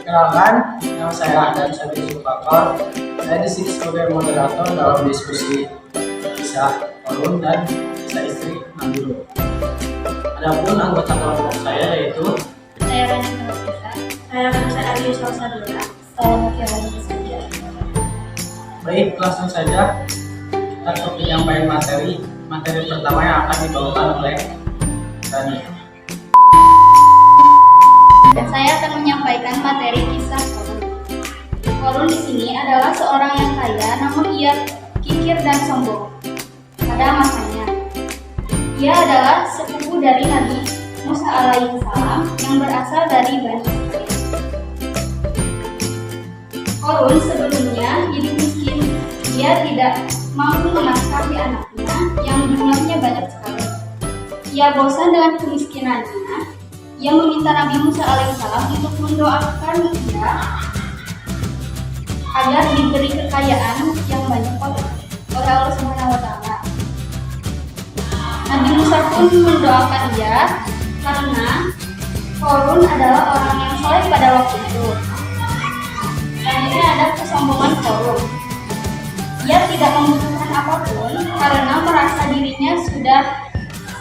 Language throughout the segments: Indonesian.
Perkenalkan, nama saya Ahdan Syarif Zulfaqar. Saya di sini sebagai moderator dalam diskusi kisah Korun dan kisah istri Nabilut. Adapun anggota kelompok saya yaitu Saya Rani Nurhaliza. Saya Nursa Aryu Salsabila. Saya Mutiara Saja. Baik, langsung saja kita ke penyampaian materi. Materi pertama yang akan dibawakan oleh Rani. Dan saya akan menyampaikan materi kisah Korun. Korun di sini adalah seorang yang kaya, namun ia kikir dan sombong. Pada masanya, ia adalah sepupu dari Nabi Musa alaihissalam yang berasal dari Bani Israil. Korun sebelumnya hidup miskin. Ia tidak mampu menafkahi anaknya yang jumlahnya banyak sekali. Ia bosan dengan kemiskinannya. Ia meminta Nabi Musa alaihissalam untuk mendoakan dia agar diberi kekayaan yang banyak oleh Allah Subhanahu wa Ta'ala. Nabi Musa pun mendoakan dia karena Korun adalah orang yang soleh pada waktu itu. Selanjutnya ada kesombongan Korun. Ia tidak membutuhkan apapun karena merasa dirinya sudah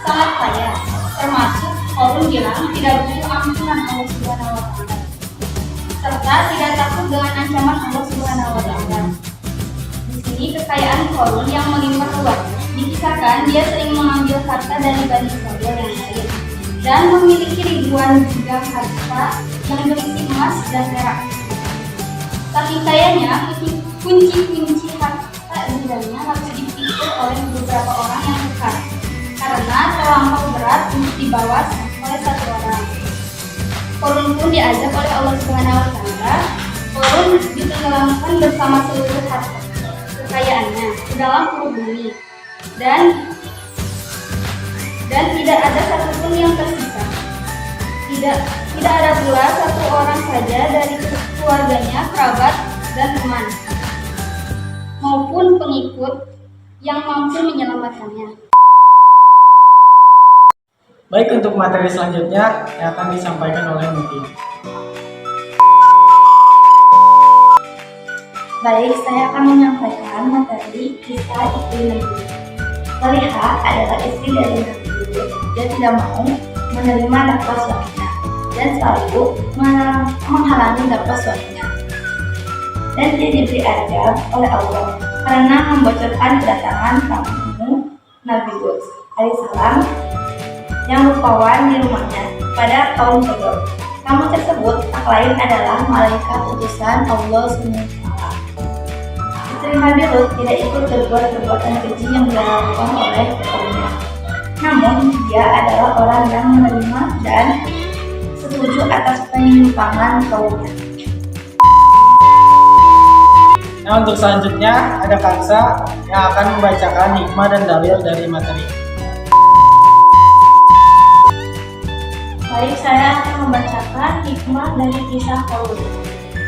sangat kaya, termasuk Korun bilang tidak butuh ampunan Allah Subhanahu wa Ta'ala, serta tidak takut dengan ancaman Allah Subhanahu wa Ta'ala. Di sini kekayaan Korun yang melimpah ruah. Dikisahkan dia sering mengambil harta dari Bani Israil yang lain dan memiliki ribuan gudang harta yang berisi emas dan perak. Saking kayanya, kunci-kunci harta gudangnya harus dipikul oleh beberapa orang yang dekat karena terlampau berat untuk dibawa oleh satu orang. Korun pun diajak oleh Allah Subhanahu wa Ta'ala. Korun ditenggelamkan bersama seluruh harta kekayaannya ke dalam perut bumi dan tidak ada satupun yang tersisa. Tidak ada pula satu orang saja dari keluarganya, kerabat dan teman maupun pengikut yang mampu menyelamatkannya. Baik, untuk materi selanjutnya yang akan disampaikan oleh Muti. Baik, saya akan menyampaikan materi kisah istri Nabi. Zaliha adalah istri dari Nabi. Dia tidak mau menerima dakwah suaminya dan selalu menghalangi dakwah suaminya. Dan dia diberi azab oleh Allah karena membocorkan kedatangan tamu Nabi Lut alaihissalam yang rupawan di rumahnya pada kaum Sodom. Tamu tersebut tak lain adalah malaikat utusan Allah SWT. Istri Nabi Lut tidak ikut berbuat perbuatan keji yang dilakukan oleh kaumnya. Namun dia adalah orang yang menerima dan setuju atas penyimpangan kaumnya. Nah, untuk selanjutnya ada Kansa yang akan membacakan hikmah dan dalil dari materi. Baik, saya akan membacakan hikmah dari kisah Korun.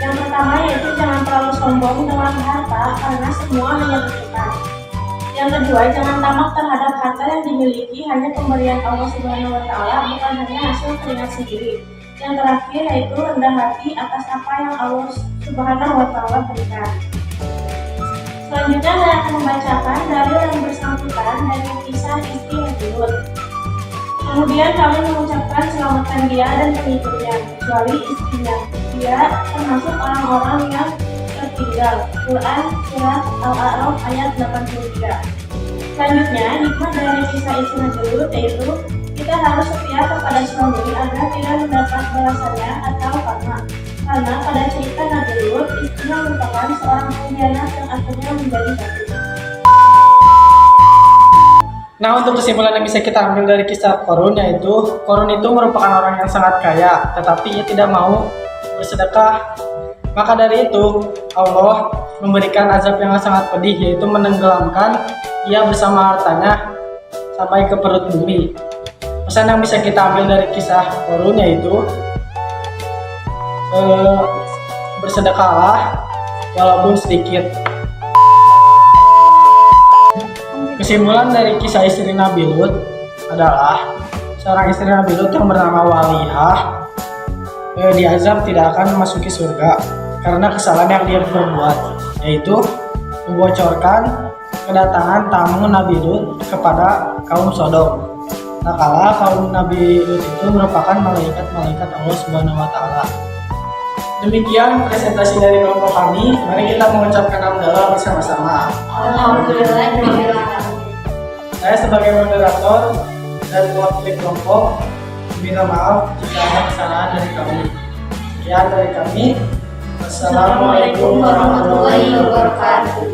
Yang pertama yaitu jangan terlalu sombong dengan harta karena semua hanya berputar. Yang kedua, jangan tamak terhadap harta yang dimiliki hanya pemberian Allah Subhanahu wa Ta'ala, bukan hanya hasil keringat sendiri. Yang terakhir yaitu rendah hati atas apa yang Allah Subhanahu wa Ta'ala berikan. Selanjutnya saya akan membacakan dalil yang bersangkutan dari kisah istri Nabi Lut. Kemudian kami mengucapkan selamatkan dia dan pengikutnya, kecuali istrinya. Dia termasuk orang-orang yang tertinggal. Quran Surat Al-A'raf ayat 83. Selanjutnya, hikmah dari kisah istri Nabi Lut yaitu kita harus setia kepada suami agar tidak mendapat balasannya atau karena pada cerita Nabi Lut, istrinya merupakan seorang pengkhianat yang akhirnya menjadi batu. Nah, untuk kesimpulan yang bisa kita ambil dari kisah Korun yaitu Korun itu merupakan orang yang sangat kaya, tetapi ia tidak mau bersedekah. Maka dari itu Allah memberikan azab yang sangat pedih, yaitu menenggelamkan ia bersama hartanya sampai ke perut bumi. Pesan yang bisa kita ambil dari kisah Korun yaitu bersedekahlah walaupun sedikit. Kesimpulan dari kisah istri Nabi Lut adalah seorang istri Nabi Lut yang bernama Walihah diazab tidak akan memasuki surga karena kesalahan yang dia perbuat, yaitu membocorkan kedatangan tamu Nabi Lut kepada kaum Sodom. Nah, kala kaum Nabi Lut itu merupakan malaikat-malaikat Allah Subhanahu wa taala. Demikian presentasi dari kelompok kami. Mari kita mengucapkan hamdalah bersama-sama. Alhamdulillah. Saya sebagai moderator dan mewakili kelompok minta maaf jika ada kesalahan dari kami. Sekian dari kami. Wassalamualaikum warahmatullahi wabarakatuh.